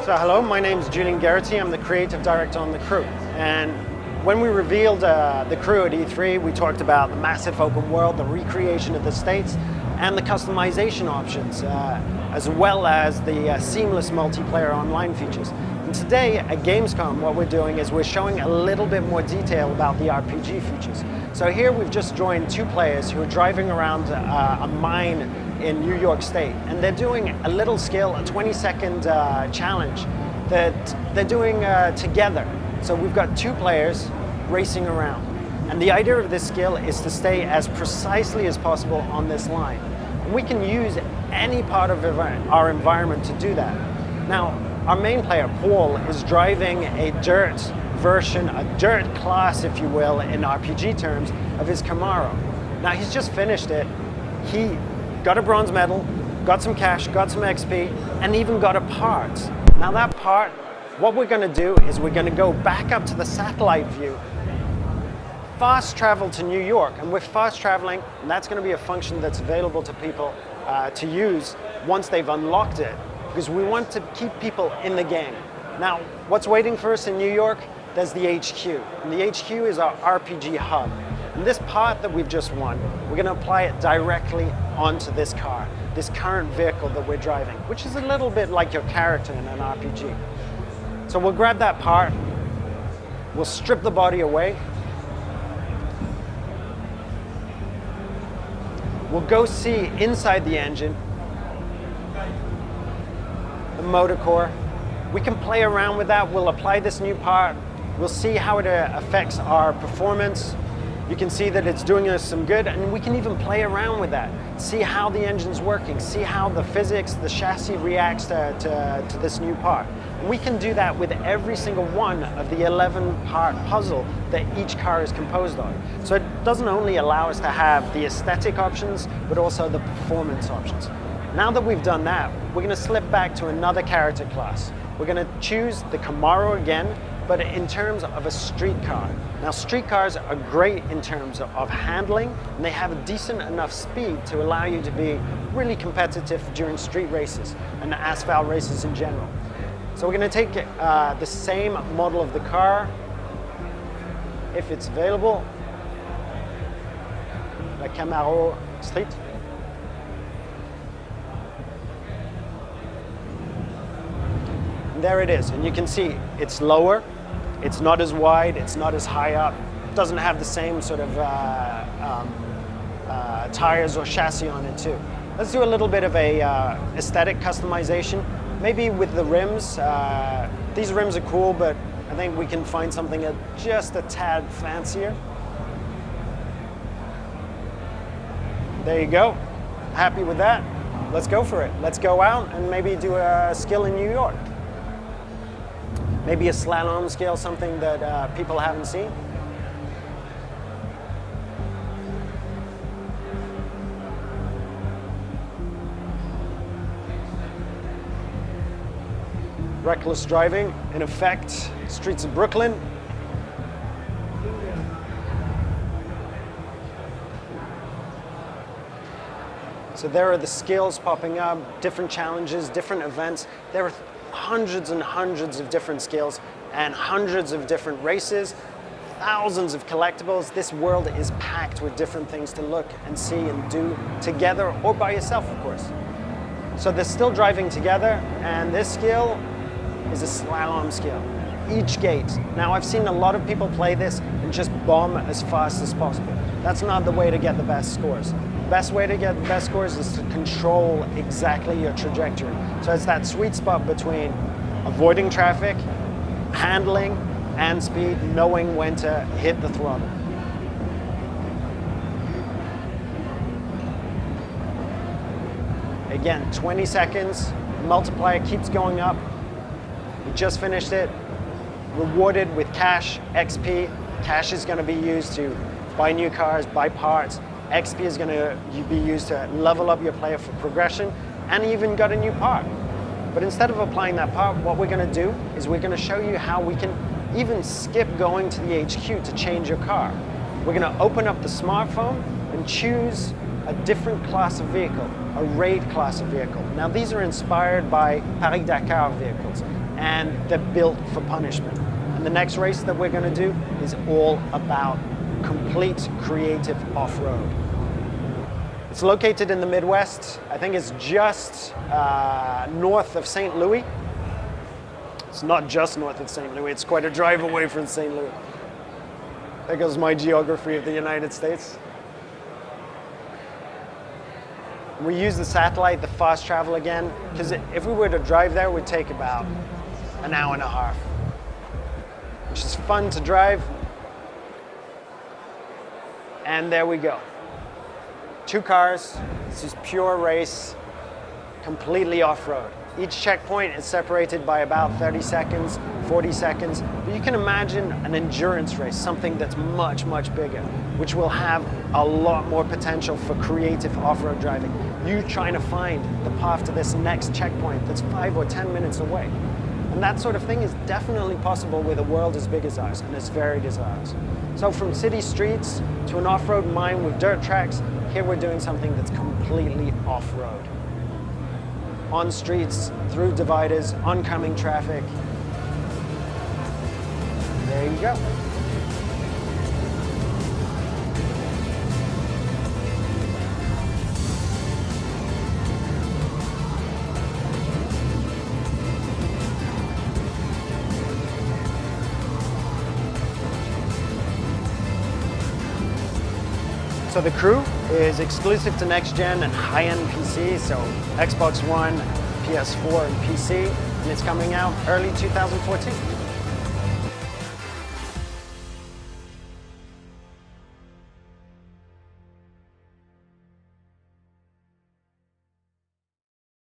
So hello, my name is Julian Garrity. I'm the creative director on The Crew. And when we revealed The Crew at E3, we talked about the massive open world, the recreation of the states, and the customization options, as well as the seamless multiplayer online features. And today at Gamescom, what we're doing is we're showing a little bit more detail about the RPG features. So here we've just joined two players who are driving around a mine in New York State, and they're doing a little skill, a 20-second challenge that they're doing together. So we've got two players racing around, and the idea of this skill is to stay as precisely as possible on this line. And we can use any part of our environment to do that. Now, our main player, Paul, is driving a dirt version, a dirt class, if you will, in RPG terms, of his Camaro. Now, he's just finished it. He got a bronze medal, got some cash, got some XP, and even got a part. Now that part, what we're gonna do is we're gonna go back up to the satellite view, fast travel to New York, and with fast traveling, that's gonna be a function that's available to people to use once they've unlocked it, because we want to keep people in the game. Now, what's waiting for us in New York? There's the HQ, and the HQ is our RPG hub. And this part that we've just won, we're going to apply it directly onto this car, this current vehicle that we're driving, which is a little bit like your character in an RPG. So we'll grab that part, we'll strip the body away, we'll go see inside the engine, the motor core. We can play around with that, we'll apply this new part, we'll see how it affects our performance. You can see that it's doing us some good, and we can even play around with that. See how the engine's working, see how the physics, the chassis reacts to this new part. And we can do that with every single one of the 11-part puzzle that each car is composed of. So it doesn't only allow us to have the aesthetic options, but also the performance options. Now that we've done that, we're gonna slip back to another character class. We're gonna choose the Camaro again, but in terms of a street car. Now, street cars are great in terms of handling, and they have a decent enough speed to allow you to be really competitive during street races and asphalt races in general. So we're going to take the same model of the car, if it's available, the Camaro Street. And there it is, and you can see it's lower. It's not as wide, it's not as high up, it doesn't have the same sort of tires or chassis on it too. Let's do a little bit of a aesthetic customization, maybe with the rims. These rims are cool, but I think we can find something just a tad fancier. There you go, happy with that? Let's go for it. Let's go out and maybe do a skill in New York. Maybe a slalom skill, something that people haven't seen. Reckless driving, in effect, streets of Brooklyn. So there are the skills popping up, different challenges, different events. There are hundreds and hundreds of different skills and hundreds of different races, thousands of collectibles. This world is packed with different things to look and see and do together or by yourself, of course. So they're still driving together, and this skill is a slalom skill. Each gate. Now, I've seen a lot of people play this and just bomb as fast as possible. That's not the way to get the best scores. The best way to get the best scores is to control exactly your trajectory. So it's that sweet spot between avoiding traffic, handling, and speed, knowing when to hit the throttle. Again, 20 seconds, the multiplier keeps going up. We just finished it, rewarded with cash, XP. Cash is gonna be used to buy new cars, buy parts. XP is going to be used to level up your player for progression, and even got a new part. But instead of applying that part, what we're going to do is we're going to show you how we can even skip going to the HQ to change your car. We're going to open up the smartphone and choose a different class of vehicle, a raid class of vehicle. Now these are inspired by Paris-Dakar vehicles. and they're built for punishment. And the next race that we're going to do is all about complete creative off-road. It's located in the Midwest. I think it's just north of St. Louis. It's not just north of St. Louis, it's quite a drive away from St. Louis. There goes my geography of the United States. We use the satellite, the fast travel again, because if we were to drive there, it would take about an hour and a half, which is fun to drive. And there we go. 2 cars, this is pure race, completely off-road. Each checkpoint is separated by about 30 seconds, 40 seconds, but you can imagine an endurance race, something that's much, much bigger, which will have a lot more potential for creative off-road driving. You trying to find the path to this next checkpoint that's 5 or 10 minutes away. And that sort of thing is definitely possible with a world as big as ours and as varied as ours. So from city streets to an off-road mine with dirt tracks, here we're doing something that's completely off-road. On streets, through dividers, oncoming traffic. There you go. So the Crew is exclusive to next gen and high-end PC, so Xbox One, PS4, and PC, and it's coming out early 2014.